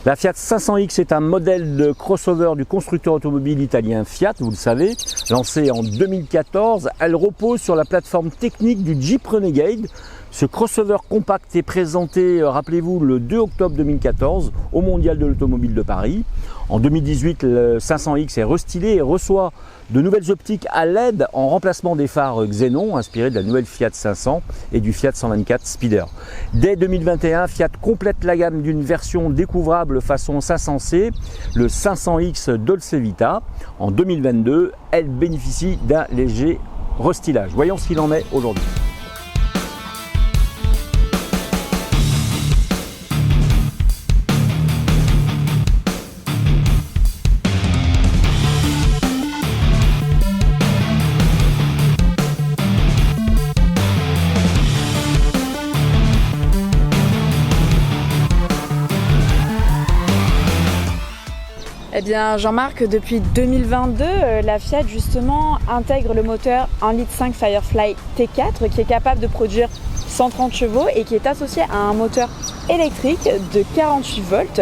La Fiat 500X est un modèle de crossover du constructeur automobile italien Fiat, vous le savez, lancée en 2014. Elle repose sur la plateforme technique du Jeep Renegade. Ce crossover compact est présenté, rappelez-vous, le 2 octobre 2014 au Mondial de l'Automobile de Paris. En 2018, le 500X est restylé et reçoit de nouvelles optiques à LED en remplacement des phares Xénon, inspirés de la nouvelle Fiat 500 et du Fiat 124 Speeder. Dès 2021, Fiat complète la gamme d'une version découvrable façon 500C, le 500X Dolce Vita. En 2022, elle bénéficie d'un léger restylage. Voyons ce qu'il en est aujourd'hui. Eh bien Jean-Marc, depuis 2022, la Fiat justement intègre le moteur 1,5 litre Firefly T4 qui est capable de produire 130 chevaux et qui est associé à un moteur électrique de 48 volts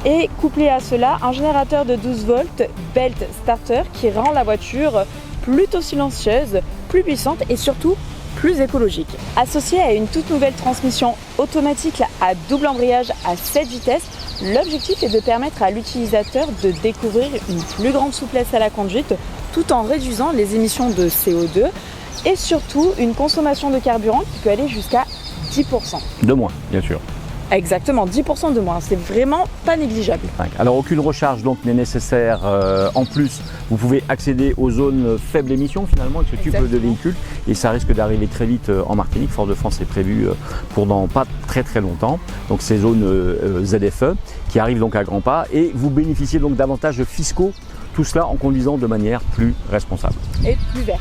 et couplé à cela un générateur de 12 volts Belt Starter qui rend la voiture plutôt silencieuse, plus puissante et surtout plus écologique. Associé à une toute nouvelle transmission automatique à double embrayage à 7 vitesses, l'objectif est de permettre à l'utilisateur de découvrir une plus grande souplesse à la conduite tout en réduisant les émissions de CO2 et surtout une consommation de carburant qui peut aller jusqu'à 10%. De moins, bien sûr. Exactement, 10% de moins, c'est vraiment pas négligeable. Alors aucune recharge donc n'est nécessaire. En plus, vous pouvez accéder aux zones faibles émissions finalement avec ce type de véhicule et ça risque d'arriver très vite en Martinique. Fort-de-France est prévu pour dans pas très longtemps. Donc ces zones ZFE qui arrivent donc à grands pas et vous bénéficiez donc d'avantages fiscaux, tout cela en conduisant de manière plus responsable. Et plus verte.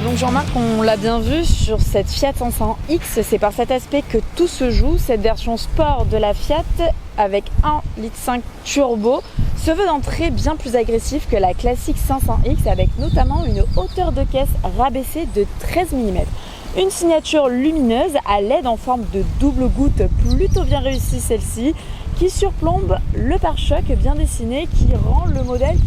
Donc Jean-Marc, on l'a bien vu sur cette Fiat 500X, c'est par cet aspect que tout se joue. Cette version sport de la Fiat avec 1,5 litre turbo se veut d'entrée bien plus agressif que la classique 500X avec notamment une hauteur de caisse rabaissée de 13 mm. Une signature lumineuse à LED en forme de double goutte plutôt bien réussie celle-ci qui surplombe le pare-choc bien dessiné qui rend le modèle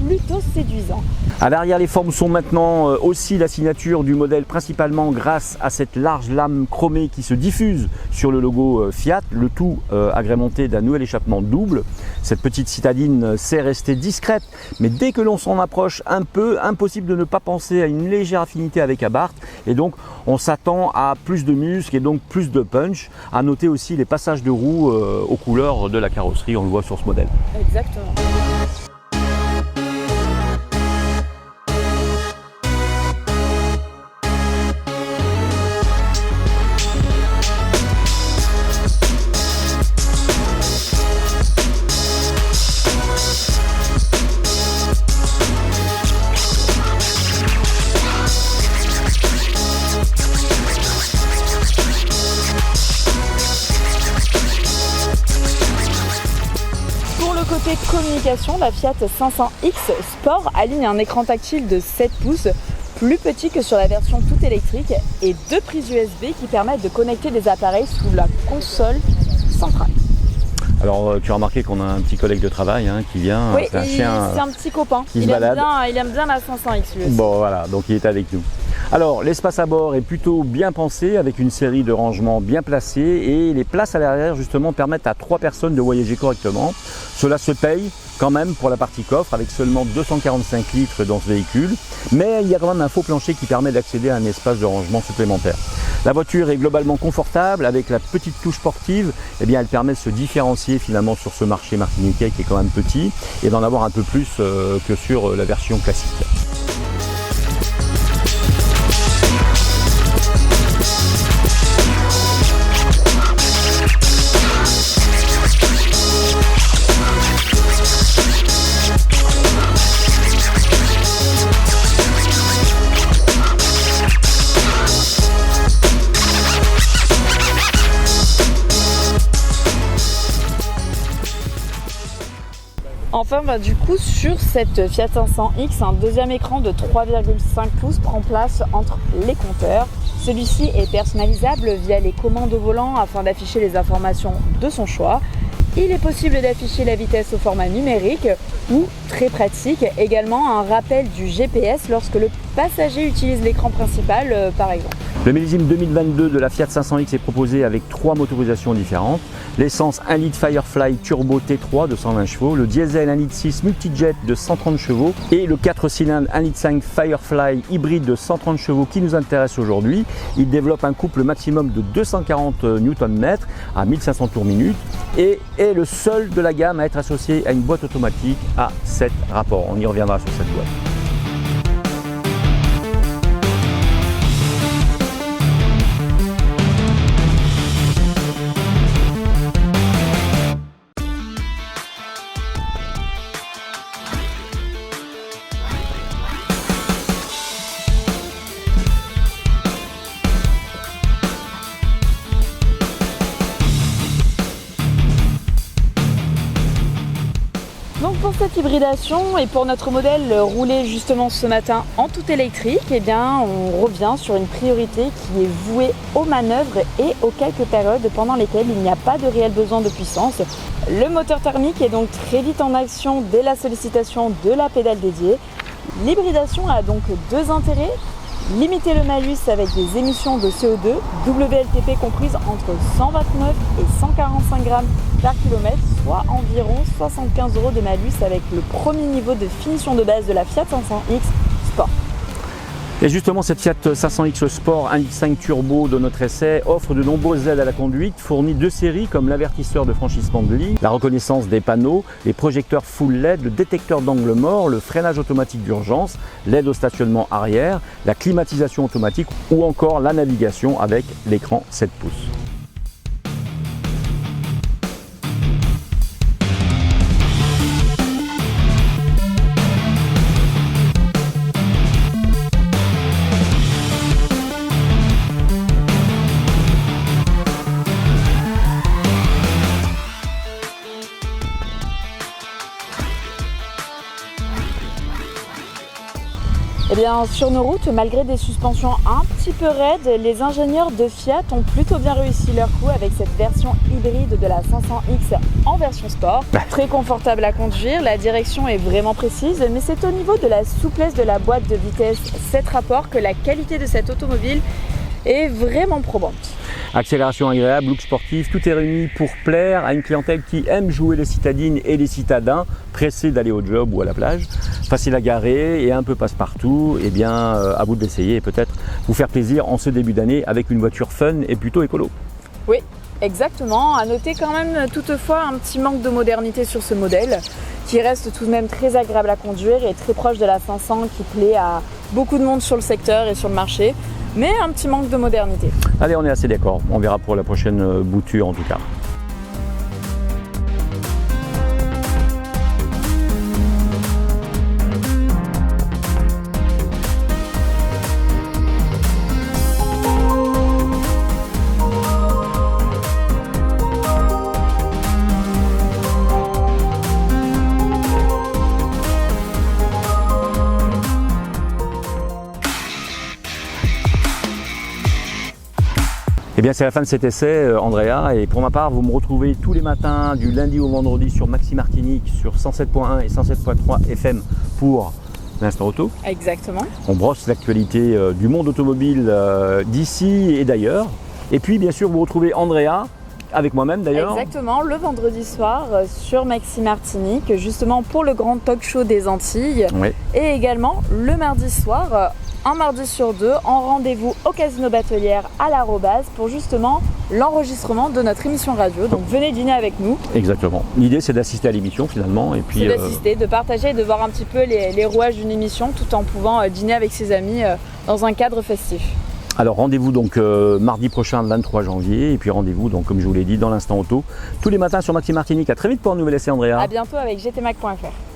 plutôt séduisant. À l'arrière, les formes sont maintenant aussi la signature du modèle, principalement grâce à cette large lame chromée qui se diffuse sur le logo Fiat, le tout agrémenté d'un nouvel échappement double. Cette petite citadine sait rester discrète, mais dès que l'on s'en approche un peu, impossible de ne pas penser à une légère affinité avec Abarth, et donc on s'attend à plus de muscles et donc plus de punch. À noter aussi les passages de roues aux couleurs de la carrosserie, on le voit sur ce modèle. Exactement. Côté communication, la Fiat 500X Sport aligne un écran tactile de 7 pouces, plus petit que sur la version toute électrique, et 2 prises USB qui permettent de connecter des appareils sous la console centrale. Alors tu as remarqué qu'on a un petit collègue de travail qui vient, oui, c'est un chien, c'est un petit copain, il aime bien la 500X lui aussi. Bon voilà, donc il est avec nous. Alors l'espace à bord est plutôt bien pensé avec une série de rangements bien placés et les places à l'arrière justement permettent à 3 personnes de voyager correctement. Cela se paye quand même pour la partie coffre avec seulement 245 litres dans ce véhicule, mais il y a quand même un faux plancher qui permet d'accéder à un espace de rangement supplémentaire. La voiture est globalement confortable avec la petite touche sportive, eh bien elle permet de se différencier finalement sur ce marché martiniquais qui est quand même petit et d'en avoir un peu plus que sur la version classique. Enfin, du coup, sur cette Fiat 500X, un deuxième écran de 3,5 pouces prend place entre les compteurs. Celui-ci est personnalisable via les commandes au volant afin d'afficher les informations de son choix. Il est possible d'afficher la vitesse au format numérique ou, très pratique, également un rappel du GPS lorsque le passager utilise l'écran principal par exemple. Le millésime 2022 de la Fiat 500X est proposé avec 3 motorisations différentes. L'essence 1 litre Firefly Turbo T3 de 120 chevaux, le diesel 1 litre 6 Multijet de 130 chevaux et le 4 cylindres 1 litre 5 Firefly hybride de 130 chevaux qui nous intéresse aujourd'hui. Il développe un couple maximum de 240 Nm à 1500 tours minute et est le seul de la gamme à être associé à une boîte automatique à 7 rapports. On y reviendra sur cette boîte. Donc pour cette hybridation et pour notre modèle roulé justement ce matin en tout électrique, eh bien on revient sur une priorité qui est vouée aux manœuvres et aux quelques périodes pendant lesquelles il n'y a pas de réel besoin de puissance. Le moteur thermique est donc très vite en action dès la sollicitation de la pédale dédiée. L'hybridation a donc deux intérêts. Limiter le malus avec des émissions de CO2, WLTP comprises entre 129 et 145 grammes par kilomètre, soit environ 75 € de malus avec le premier niveau de finition de base de la Fiat 500X Sport. Et justement, cette Fiat 500X Sport 1.5 turbo de notre essai offre de nombreuses aides à la conduite, fournit deux séries comme l'avertisseur de franchissement de ligne, la reconnaissance des panneaux, les projecteurs full LED, le détecteur d'angle mort, le freinage automatique d'urgence, l'aide au stationnement arrière, la climatisation automatique ou encore la navigation avec l'écran 7 pouces. Eh bien, sur nos routes, malgré des suspensions un petit peu raides, les ingénieurs de Fiat ont plutôt bien réussi leur coup avec cette version hybride de la 500X en version sport. Très confortable à conduire, la direction est vraiment précise, mais c'est au niveau de la souplesse de la boîte de vitesse 7 rapports que la qualité de cette automobile est vraiment probante. Accélération agréable, look sportif, tout est réuni pour plaire à une clientèle qui aime jouer les citadines et les citadins, pressés d'aller au job ou à la plage, facile à garer et un peu passe-partout. Eh bien, à vous de l'essayer et peut-être vous faire plaisir en ce début d'année avec une voiture fun et plutôt écolo. Oui, exactement. À noter quand même toutefois un petit manque de modernité sur ce modèle, qui reste tout de même très agréable à conduire et très proche de la 500 qui plaît à beaucoup de monde sur le secteur et sur le marché. Mais un petit manque de modernité. Allez, on est assez d'accord. On verra pour la prochaine bouture en tout cas. Eh bien, c'est la fin de cet essai, Andrea, et pour ma part, vous me retrouvez tous les matins, du lundi au vendredi, sur Maxi Martinique, sur 107.1 et 107.3 FM pour l'Instant Auto. Exactement. On brosse l'actualité du monde automobile d'ici et d'ailleurs. Et puis, bien sûr, vous retrouvez Andrea, avec moi-même d'ailleurs. Exactement, le vendredi soir sur Maxi Martinique, justement pour le grand talk show des Antilles. Oui. Et également le mardi soir, un mardi sur deux, en rendez-vous au Casino Batelière à l'Arrobase pour justement l'enregistrement de notre émission radio. Donc venez dîner avec nous. Exactement. L'idée, c'est d'assister à l'émission finalement. Et puis, c'est d'assister, de partager et de voir un petit peu les rouages d'une émission tout en pouvant dîner avec ses amis dans un cadre festif. Alors rendez-vous donc mardi prochain, le 23 janvier, et puis rendez-vous donc comme je vous l'ai dit dans l'Instant Auto tous les matins sur Maxi Martinique. À très vite pour un nouvel essai, Andrea. À bientôt avec gtmac.fr.